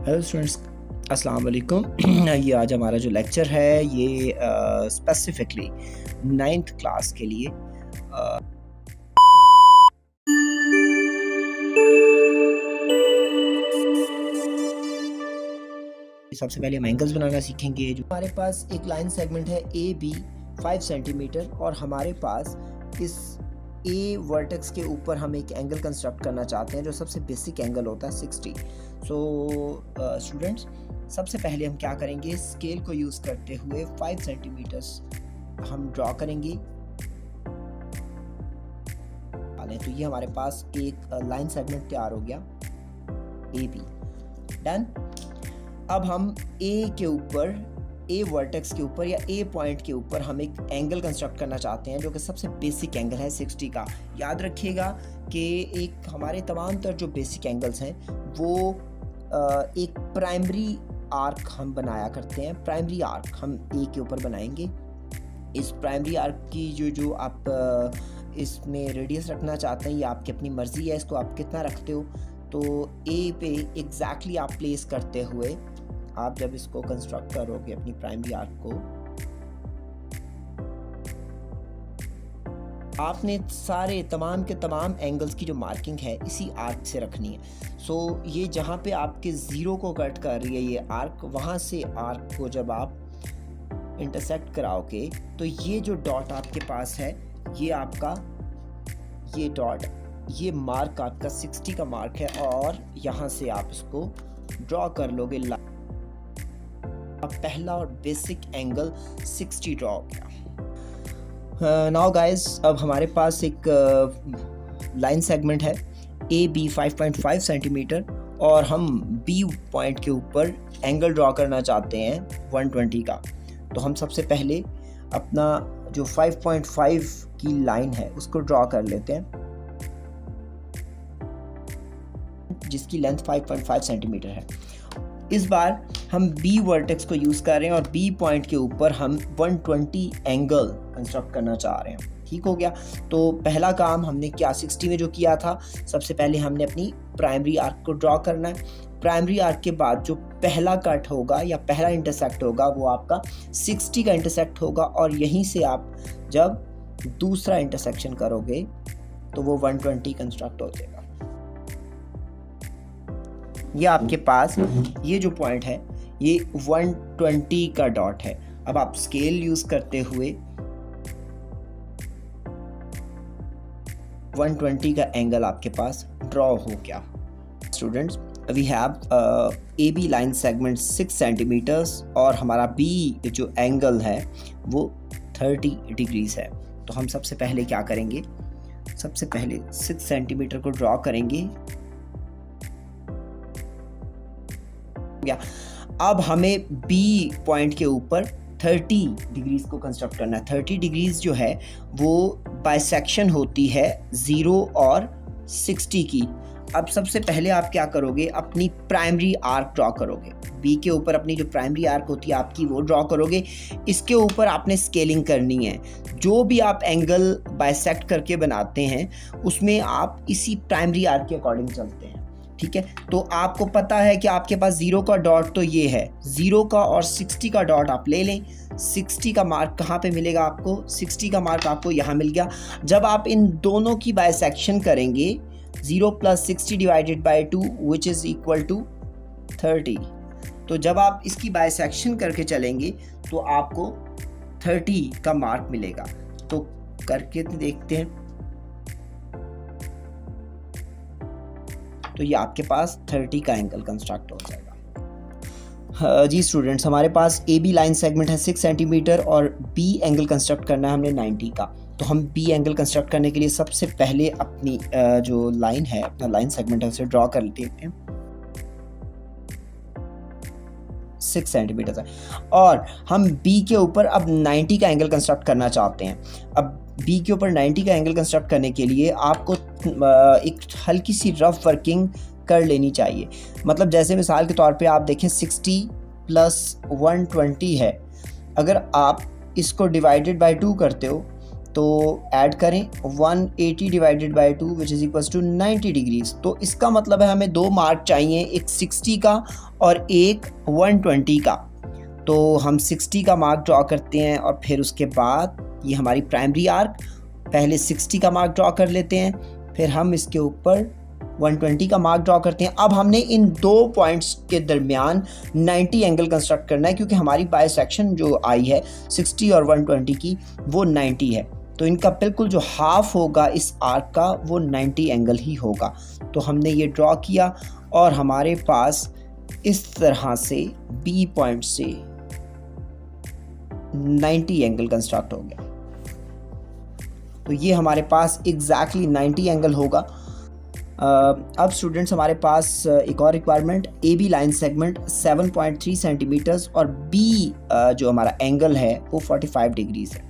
Hello students, अस्सलाम वालेकुम। ये आज हमारा जो लेक्चर है ये स्पेसिफिकली 9th क्लास के लिए सबसे पहले हम एंगल्स बनाना सीखेंगे। जो हमारे पास एक लाइन सेगमेंट है ए बी 5 सेंटीमीटर और हमारे पास इस ए वर्टेक्स के ऊपर हम एक एंगल कंस्ट्रक्ट करना चाहते हैं जो सबसे बेसिक एंगल होता है 60। सो स्टूडेंट्स, सबसे पहले हम क्या करेंगे, स्केल को यूज़ करते हुए 5 सेंटीमीटर्स हम ड्रॉ करेंगे। तो ये हमारे पास एक लाइन सेगमेंट तैयार हो गया ए बी। डन। अब हम ए के ऊपर, ए वर्टेक्स के ऊपर या ए पॉइंट के ऊपर हम एक एंगल कंस्ट्रक्ट करना चाहते हैं जो कि सबसे बेसिक एंगल है 60 का। याद रखिएगा कि एक हमारे तमाम तर जो बेसिक एंगल्स हैं वो एक प्राइमरी आर्क हम बनाया करते हैं। प्राइमरी आर्क हम ए के ऊपर बनाएंगे। इस प्राइमरी आर्क की जो आप इसमें रेडियस रखना चाहते हैं ये आपकी अपनी मर्ज़ी है, इसको आप कितना रखते हो। तो ए पे एग्जैक्टली आप प्लेस करते हुए आप जब इसको कंस्ट्रक्ट करोगे अपनी प्राइमरी आर्क को, आपने सारे तमाम के तमाम एंगल्स की जो मार्किंग है इसी आर्क से रखनी है। सो ये जहाँ पे आपके ज़ीरो को कट कर रही है ये आर्क, वहाँ से आर्क को जब आप इंटरसेक्ट कराओगे तो ये जो डॉट आपके पास है ये आपका, ये डॉट, ये मार्क आपका 60 का मार्क है और यहाँ से आप इसको ड्रॉ कर लोगे। पहला और बेसिक एंगल 60 ड्रॉ हो गया। नाउ गाइस, अब हमारे पास एक लाइन सेगमेंट है ए बी 5.5 सेंटीमीटर और हम बी पॉइंट के ऊपर एंगल ड्रॉ करना चाहते हैं 120 का। तो हम सबसे पहले अपना जो 5.5 की लाइन है उसको ड्रॉ कर लेते हैं जिसकी लेंथ 5.5 सेंटीमीटर है। इस बार हम बी वर्टेक्स को यूज़ कर रहे हैं और बी पॉइंट के ऊपर हम 120 एंगल कंस्ट्रक्ट करना चाह रहे हैं। ठीक हो गया। तो पहला काम हमने क्या 60 में जो किया था, सबसे पहले हमने अपनी प्राइमरी आर्क को ड्रॉ करना है। प्राइमरी आर्क के बाद जो पहला कट होगा या पहला इंटरसेक्ट होगा वो आपका 60 का इंटरसेक्ट होगा और यहीं से आप जब दूसरा इंटरसेक्शन करोगे तो वो 120 कंस्ट्रक्ट हो जाएगा। ये आपके पास ये जो पॉइंट है ये 120 का डॉट है। अब आप स्केल यूज करते हुए 120 का एंगल आपके पास ड्रॉ हो गया। Students, we have A B line segment 6 centimetres और हमारा बी जो एंगल है वो 30 डिग्रीज है। तो हम सबसे पहले क्या करेंगे, सबसे पहले 6 सेंटीमीटर को ड्रॉ करेंगे। अब हमें बी पॉइंट के ऊपर 30 डिग्रीज को कंस्ट्रक्ट करना है। 30 डिग्रीज जो है वो बाइसेक्शन होती है 0 और 60 की। अब सबसे पहले आप क्या करोगे, अपनी प्राइमरी आर्क ड्रॉ करोगे। बी के ऊपर अपनी जो प्राइमरी आर्क होती है आपकी वो ड्रॉ करोगे। इसके ऊपर आपने स्केलिंग करनी है। जो भी आप एंगल बाइसेक्ट करके बनाते हैं उसमें आप इसी प्राइमरी आर्क के अकॉर्डिंग चलते हैं। ठीक है। तो आपको पता है कि आपके पास 0 का डॉट तो ये है, 0 का और 60 का डॉट आप ले लें। 60 का मार्क कहाँ पे मिलेगा आपको, 60 का मार्क आपको यहाँ मिल गया। जब आप इन दोनों की बाइसेक्शन करेंगे 0 + 60 divided by 2 which is equal to 30। तो जब आप इसकी बाइसेक्शन करके चलेंगे तो आपको 30 का मार्क मिलेगा। तो करके देखते हैं। तो ये आपके पास 30 का एंगल कंस्ट्रक्ट हो जाएगा। जी स्टूडेंट्स, हमारे पास ए बी लाइन सेगमेंट है 6 सेंटीमीटर और बी एंगल कंस्ट्रक्ट करना है हमने 90 का। तो हम बी एंगल कंस्ट्रक्ट करने के लिए सबसे पहले अपनी जो लाइन है, अपना लाइन सेगमेंट है उसे ड्रॉ कर लेते हैं। 6 सेंटीमीटर है और हम बी के ऊपर अब 90 का एंगल कंस्ट्रक्ट करना चाहते हैं। अब बी के ऊपर 90 का एंगल कंस्ट्रक्ट करने के लिए आपको एक हल्की सी रफ वर्किंग कर लेनी चाहिए। मतलब जैसे मिसाल के तौर पे आप देखें 60 + 120 है। अगर आप इसको डिवाइडेड बाय 2 करते हो तो ऐड करें 180 divided by 2 which is equals to 90 degrees. तो इसका मतलब है हमें दो मार्क चाहिए, एक 60 का और एक 120 का। तो हम 60 का मार्क ड्रॉ करते हैं और फिर उसके बाद ये हमारी प्राइमरी आर्क, पहले 60 का मार्क ड्रॉ कर लेते हैं, फिर हम इसके ऊपर 120 का मार्क ड्रॉ करते हैं। अब हमने इन दो पॉइंट्स के दरमियान 90 एंगल कंस्ट्रक्ट करना है, क्योंकि हमारी बाइसेक्शन जो आई है 60 और 120 की वो 90 है। तो इनका बिल्कुल जो हाफ होगा इस आर्क का वो 90 एंगल ही होगा। तो हमने ये ड्रॉ किया और हमारे पास इस तरह से बी पॉइंट से 90 एंगल कंस्ट्रक्ट हो गया। तो ये हमारे पास एग्जैक्टली 90 एंगल होगा। अब स्टूडेंट्स हमारे पास एक और requirement, A B line segment 7.3 centimetres और बी जो हमारा एंगल है वो 45 डिग्रीज है।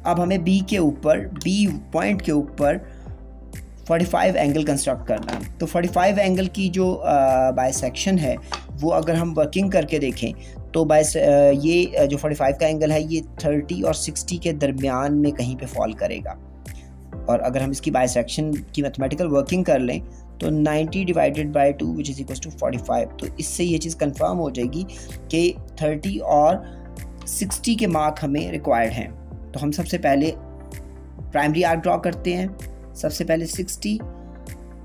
अब हमें बी पॉइंट के ऊपर 45 एंगल कंस्ट्रक्ट करना है। तो 45 एंगल की जो बाइसेक्शन है वो अगर हम वर्किंग करके देखें तो ये जो 45 का एंगल है ये 30 और 60 के दरमियान में कहीं पे फॉल करेगा। और अगर हम इसकी बाइसेक्शन की मैथमेटिकल वर्किंग कर लें तो 90 divided by 2 which is equals to 45। तो इससे ये चीज़ कंफर्म हो जाएगी कि 30 और 60 के मार्क हमें रिक्वायर्ड हैं। तो हम सबसे पहले प्राइमरी आर्क ड्रॉ करते हैं, सबसे पहले 60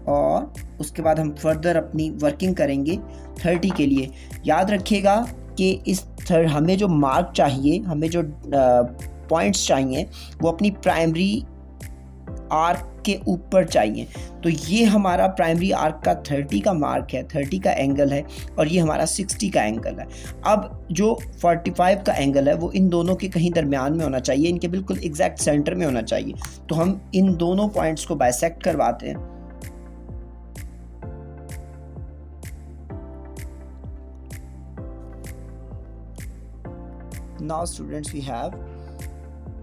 और उसके बाद हम फर्दर अपनी वर्किंग करेंगे 30 के लिए। याद रखिएगा कि हमें जो मार्क चाहिए, हमें जो पॉइंट्स चाहिए वो अपनी प्राइमरी आर्क के ऊपर चाहिए। तो ये हमारा प्राइमरी आर्क का 30 का मार्क है, 30 का एंगल है और ये हमारा 60 का एंगल है। अब जो 45 का एंगल है वो इन दोनों के कहीं दरमियान में होना चाहिए, इनके बिल्कुल एग्जैक्ट सेंटर में होना चाहिए। तो हम इन दोनों पॉइंट्स को बाइसेक्ट करवाते हैं। Now students we have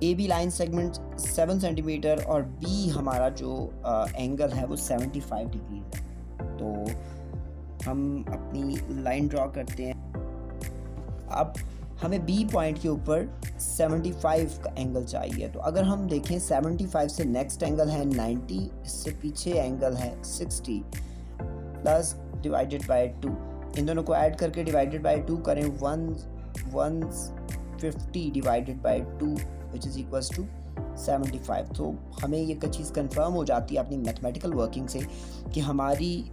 A B line segment 7 centimetre और बी हमारा जो एंगल है वो 75 डिग्री है। तो हम अपनी लाइन ड्रॉ करते हैं। अब हमें बी पॉइंट के ऊपर 75 का एंगल चाहिए। तो अगर हम देखें 75 से नेक्स्ट एंगल है 90, इससे पीछे एंगल है 60 प्लस डिवाइडेड बाय 2। इन दोनों को ऐड करके डिवाइडेड बाय 2 करें 150 divided by 2 which is equals to 75। तो हमें ये चीज़ कंफर्म हो जाती है अपनी मैथमेटिकल वर्किंग से कि हमारी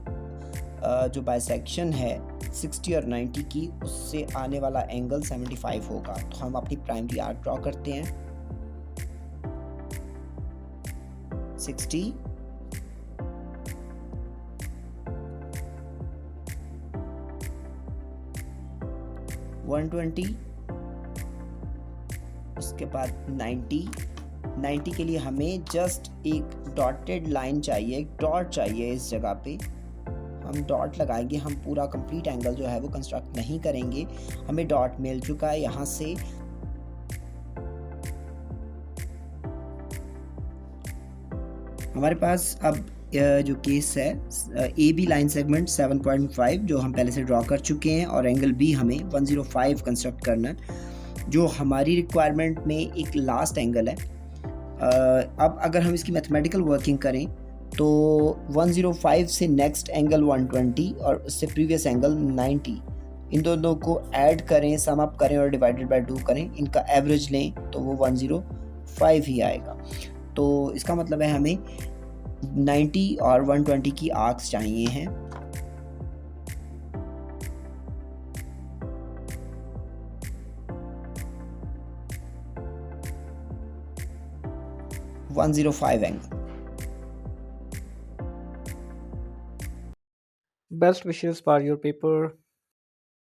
जो बाइसेक्शन है 60 और 90 की, उससे आने वाला एंगल 75 होगा। तो हम अपनी प्राइमरी आर्क ड्रॉ करते हैं। 60 120 उसके बाद 90 के लिए हमें जस्ट एक डॉटेड लाइन चाहिए, एक डॉट चाहिए। इस जगह पे हम डॉट लगाएंगे, हम पूरा कंप्लीट एंगल जो है वो कंस्ट्रक्ट नहीं करेंगे। हमें डॉट मिल चुका है यहाँ से। हमारे पास अब जो केस है ए बी लाइन सेगमेंट 7.5 जो हम पहले से ड्रॉ कर चुके हैं और एंगल बी हमें 105 कंस्ट्रक्ट करना है, जो हमारी रिक्वायरमेंट में एक लास्ट एंगल है। अब अगर हम इसकी मैथमेटिकल वर्किंग करें तो 105 से नेक्स्ट एंगल 120 और उससे प्रीवियस एंगल 90, इन दोनों को ऐड करें, सम अप करें और डिवाइडेड बाय 2 करें, इनका एवरेज लें तो वो 105 ही आएगा। तो इसका मतलब है हमें 90 और 120 की आर्क्स चाहिए हैं। Angle. Best wishes for your paper.